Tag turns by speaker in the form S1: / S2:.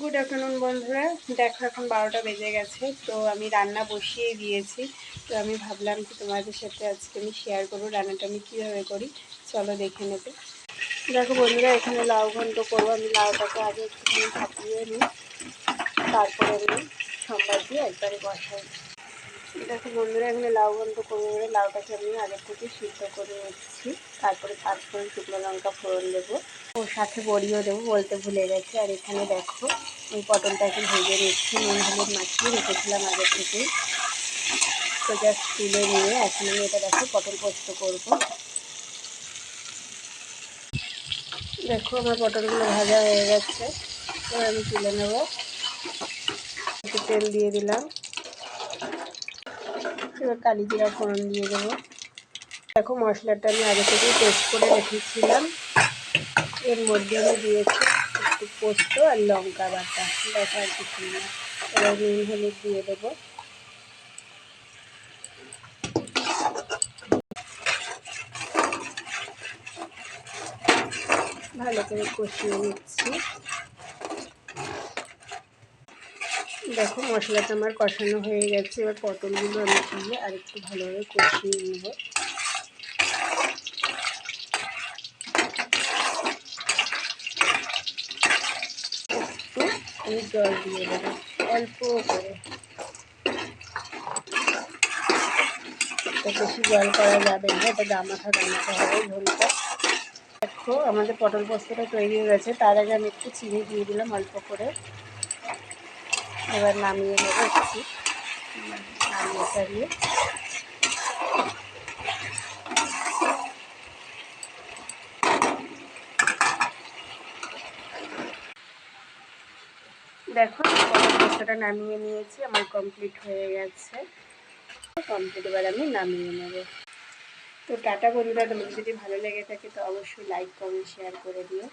S1: Good afternoon বন্ধুরা, দেখো এখন 12টা বেজে গেছে। তো আমি রান্না বসিয়ে দিয়েছি। তো আমি ভাবলাম যে তোমাদের সাথে আজকে আমি শেয়ার করবো রান্নাটা আমি কীভাবে করি। চলো দেখে নেবে। দেখো বন্ধুরা, এখানে লাউ ঘন্ট করবো। আমি লাউটাকে আগে একটুখানি ভাপিয়ে নিই, তারপরে আমি সম্বাদ দিয়ে একবারে বসাই। দেখো বন্ধুরা, এখানে লাউ ঘন্ট করবো বলে লাউটাকে আমি আগে থেকে সিদ্ধ করে নিচ্ছি। তারপরে 5 ফোড়ন, শুকনো লঙ্কা ফোড়ন দেবো, ওর সাথে বড়িও দেবো, বলতে ভুলে গেছি। আর এখানে দেখো ওই পটলটাকে ভেজে নিচ্ছি, নুন হলুদ মাখিয়ে রেখেছিলাম আগে থেকেই। তো জাস্ট তুলে নিয়ে এখন আমি এটা দেখো পটল পোস্ত করবো। দেখো আমার পটলগুলো ভাজা হয়ে গেছে, এবার আমি তুলে নেবো। একটু তেল দিয়ে দিলাম, এবার কালি জিরা ফোড়ন দিয়ে দেবো। দেখো মশলাটা আমি আগে থেকেই পেস্ট করে রেখেছিলাম, এর মধ্যে আমি দিয়েছি একটু পোস্ত আর লঙ্কা বাটা, দেখো আর কিছু না। এবার নুন হলুদ দিয়ে দেবো। ভালো করে কষিয়ে নিচ্ছি। দেখো মশলাটা আমার কষানো হয়ে গেছে, এবার পটলগুলো আমি দিয়ে আর একটু ভালোভাবে কষিয়ে নেব। একটু আমি জল দিয়ে দেবো অল্প করে, বেশি জল করা যাবে না, এটা দামাখা দামাখা হবে ঝোলটা। দেখো আমাদের পটল পোস্তটা তৈরি হয়ে গেছে। তার আগে আমি একটু চিনি দিয়ে দিলাম অল্প করে। এবার নামিয়ে নেবো একটু, নামিয়ে সারিয়ে। দেখো পটল পোস্তটা নামিয়ে নিয়েছি, আমার কমপ্লিট হয়ে গেছে। কমপ্লিট, এবার আমি নামিয়ে নেব। তো টাটা বন্ধুরা, তোমাদের যদি ভালো লেগে থাকে তো অবশ্যই লাইক কমেন্ট শেয়ার করে দিও।